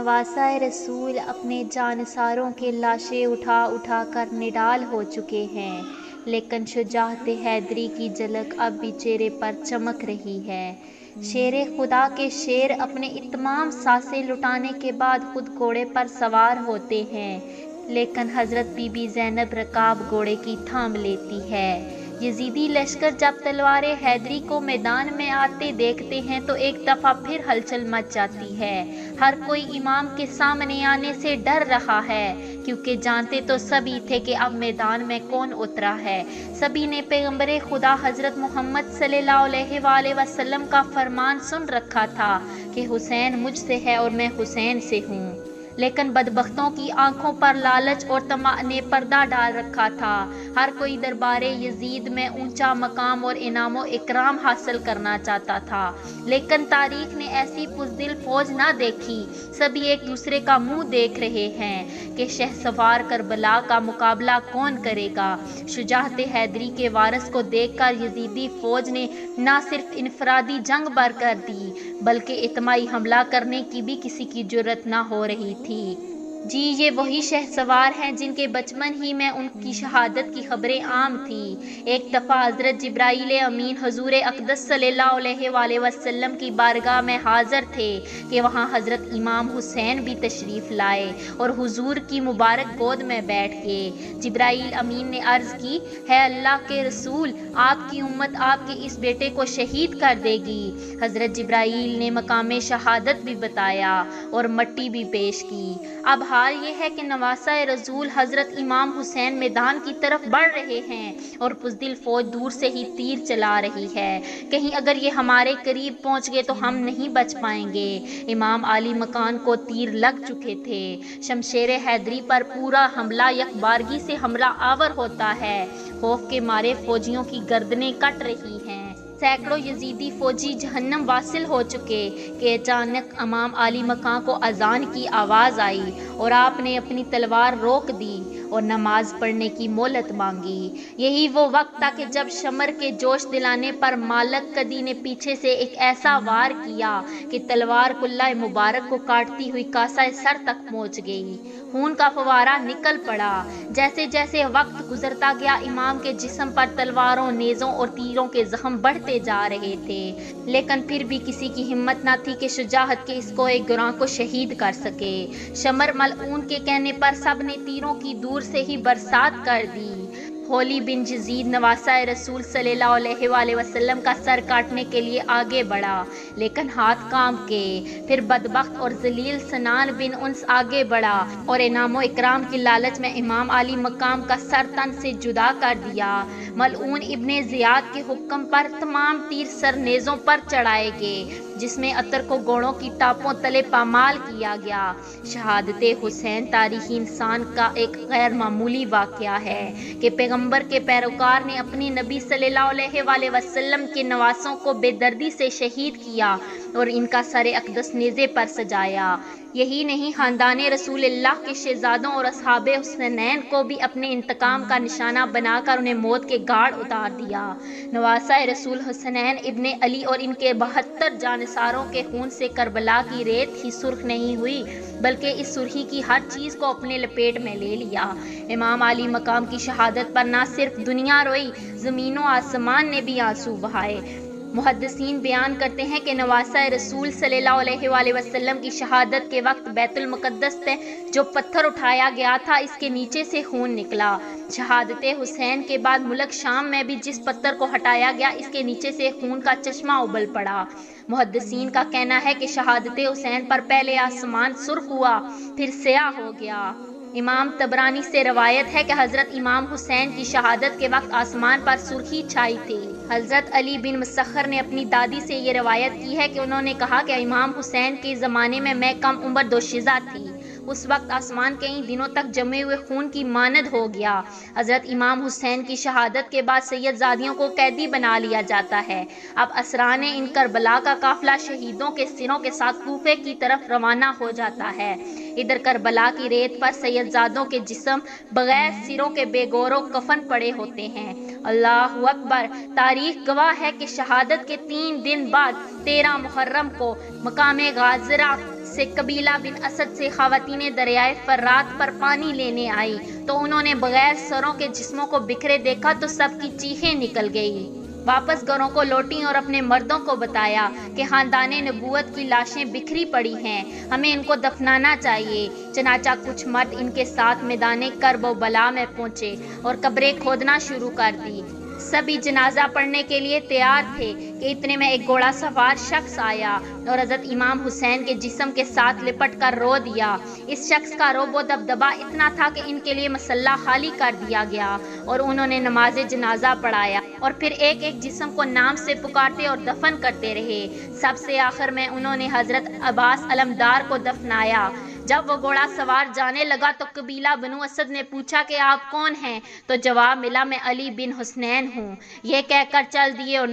نواسۂ رسول اپنے جانثاروں کے لاشیں اٹھا اٹھا کر نڈال ہو چکے ہیں، لیکن شجاعت حیدری کی جھلک اب بھی چہرے پر چمک رہی ہے۔ شیر خدا کے شیر اپنے تمام سانسیں لٹانے کے بعد خود گھوڑے پر سوار ہوتے ہیں، لیکن حضرت بی بی زینب رکاب گھوڑے کی تھام لیتی ہے۔ یزیدی لشکر جب تلوار حیدری کو میدان میں آتے دیکھتے ہیں تو ایک دفعہ پھر ہلچل مچ جاتی ہے۔ ہر کوئی امام کے سامنے آنے سے ڈر رہا ہے، کیونکہ جانتے تو سبھی تھے کہ اب میدان میں کون اترا ہے۔ سبھی نے پیغمبر خدا حضرت محمد صلی اللہ علیہ وآلہ وسلم کا فرمان سن رکھا تھا کہ حسین مجھ سے ہے اور میں حسین سے ہوں، لیکن بدبختوں کی آنکھوں پر لالچ اور طمع نے پردہ ڈال رکھا تھا۔ ہر کوئی دربار یزید میں اونچا مقام اور انعام و اکرام حاصل کرنا چاہتا تھا، لیکن تاریخ نے ایسی بزدل فوج نہ دیکھی۔ سبھی ایک دوسرے کا منہ دیکھ رہے ہیں کہ شہسوار کربلا کا مقابلہ کون کرے گا۔ شجاعت حیدری کے وارث کو دیکھ کر یزیدی فوج نے نہ صرف انفرادی جنگ بر کر دی، بلکہ اجتماعی حملہ کرنے کی بھی کسی کی جرأت نہ ہو رہی تھی۔ جی یہ وہی شہسوار ہیں جن کے بچپن ہی میں ان کی شہادت کی خبریں عام تھیں۔ ایک دفعہ حضرت جبرائیل امین حضور اقدس صلی اللہ علیہ وآلہ وسلم کی بارگاہ میں حاضر تھے کہ وہاں حضرت امام حسین بھی تشریف لائے اور حضور کی مبارک گود میں بیٹھ گئے۔ جبرائیل امین نے عرض کی، ہے اللہ کے رسول، آپ کی امت آپ کے اس بیٹے کو شہید کر دے گی۔ حضرت جبرائیل نے مقام شہادت بھی بتایا اور مٹی بھی پیش کی۔ اب حال یہ ہے کہ نواسۂ رسول حضرت امام حسین میدان کی طرف بڑھ رہے ہیں اور بزدل فوج دور سے ہی تیر چلا رہی ہے۔ کہیں اگر یہ ہمارے قریب پہنچ گئے تو ہم نہیں بچ پائیں گے۔ امام علی مکان کو تیر لگ چکے تھے۔ شمشیر حیدری پر پورا حملہ یکبارگی سے حملہ آور ہوتا ہے۔ خوف کے مارے فوجیوں کی گردنیں کٹ رہی ہیں۔ سینکڑوں یزیدی فوجی جہنم واصل ہو چکے کہ اچانک امام علی مقام کو اذان کی آواز آئی اور آپ نے اپنی تلوار روک دی اور نماز پڑھنے کی مہلت مانگی۔ یہی وہ وقت تھا کہ جب شمر کے جوش دلانے پر مالک کدی نے پیچھے سے ایک ایسا وار کیا کہ تلوار قلعہ مبارک کو کاٹتی ہوئی کاسہ سر تک پہنچ گئی۔ خون کا فوارہ نکل پڑا۔ جیسے جیسے وقت گزرتا گیا امام کے جسم پر تلواروں، نیزوں اور تیروں کے زخم بڑھتے جا رہے تھے، لیکن پھر بھی کسی کی ہمت نہ تھی کہ شجاعت کے اس کوہ گراں کو شہید کر سکے۔ شمر ملعون کے کہنے پر سب نے تیروں کی دور سے ہی برسات کر دی۔ ہولی بن یزید نواسۂ رسول صلی اللہ علیہ وآلہ وسلم کا سر کاٹنے کے لیے آگے بڑھا، لیکن ہاتھ کام کے۔ پھر بدبخت اور ذلیل سنان بن انس آگے بڑھا اور انعام و اکرام کی لالچ میں امام علی مقام کا سر تن سے جدا کر دیا۔ ملعون ابن زیاد کے حکم پر تمام تیر سر نیزوں پر چڑھائے گئے، جس میں عطر کو گھوڑوں کی ٹاپوں تلے پامال کیا گیا۔ شہادت حسین تاریخی انسان کا ایک غیر معمولی واقعہ ہے کہ پیغمبر کے پیروکار نے اپنے نبی صلی اللہ علیہ وآلہ وسلم کے نواسوں کو بے دردی سے شہید کیا اور ان کا سر اقدس نیزے پر سجایا۔ یہی نہیں، خاندان رسول اللہ کے شہزادوں اور اصحاب حسنین کو بھی اپنے انتقام کا نشانہ بنا کر انہیں موت کے گھاٹ اتار دیا۔ نواسۂ رسول حسنین ابن علی اور ان کے 72 جانثاروں کے خون سے کربلا کی ریت ہی سرخ نہیں ہوئی، بلکہ اس سرخی کی ہر چیز کو اپنے لپیٹ میں لے لیا۔ امام علی مقام کی شہادت پر نہ صرف دنیا روئی، زمین و آسمان نے بھی آنسو بہائے۔ محدثین بیان کرتے ہیں کہ نواسۂ رسول صلی اللہ علیہ وآلہ وسلم کی شہادت کے وقت بیت المقدس سے جو پتھر اٹھایا گیا تھا اس کے نیچے سے خون نکلا۔ شہادت حسین کے بعد ملک شام میں بھی جس پتھر کو ہٹایا گیا اس کے نیچے سے خون کا چشمہ ابل پڑا۔ محدثین کا کہنا ہے کہ شہادت حسین پر پہلے آسمان سرخ ہوا، پھر سیاہ ہو گیا۔ امام طبرانی سے روایت ہے کہ حضرت امام حسین کی شہادت کے وقت آسمان پر سرخی چھائی تھی۔ حضرت علی بن مسخر نے اپنی دادی سے یہ روایت کی ہے کہ انہوں نے کہا کہ امام حسین کے زمانے میں کم عمر دوشیزہ تھی۔ اس وقت آسمان کئی دنوں تک جمے ہوئے خون کی مانند ہو گیا۔ حضرت امام حسین کی شہادت کے بعد سید زادیوں کو قیدی بنا لیا جاتا ہے۔ اب اسران ان کربلا کا قافلہ شہیدوں کے سروں کے ساتھ کوفے کی طرف روانہ ہو جاتا ہے۔ ادھر کربلا کی ریت پر سید زادوں کے جسم بغیر سروں کے بے گور و کفن پڑے ہوتے ہیں۔ اللہ اکبر! تاریخ گواہ ہے کہ شہادت کے 3 دن بعد 13 محرم کو مقام غازرہ سے قبیلہ بن اسد سے خواتین دریائے فرات پر پانی لینے آئی تو انہوں نے بغیر سروں کے جسموں کو بکھرے دیکھا تو سب کی چیخیں نکل گئی۔ واپس گھروں کو لوٹیں اور اپنے مردوں کو بتایا کہ خاندان نبوت کی لاشیں بکھری پڑی ہیں، ہمیں ان کو دفنانا چاہیے۔ چنانچہ کچھ مرد ان کے ساتھ میدان کرب و بلا میں پہنچے اور قبریں کھودنا شروع کر دی۔ سبھی جنازہ پڑھنے کے لیے تیار تھے کہ اتنے میں ایک گھوڑا سوار شخص آیا اور حضرت امام حسین کے جسم کے ساتھ لپٹ کر رو دیا۔ اس شخص کا روب و دبدبہ اتنا تھا کہ ان کے لیے مصلی خالی کر دیا گیا اور انہوں نے نماز جنازہ پڑھایا اور پھر ایک ایک جسم کو نام سے پکارتے اور دفن کرتے رہے۔ سب سے آخر میں انہوں نے حضرت عباس علمدار کو دفنایا۔ جب وہ گھوڑا سوار جانے لگا تو قبیلہ بنو اسد نے پوچھا کہ آپ کون ہیں؟ تو جواب ملا، میں علی بن حسنین ہوں۔ یہ کہہ کر چل دیے اور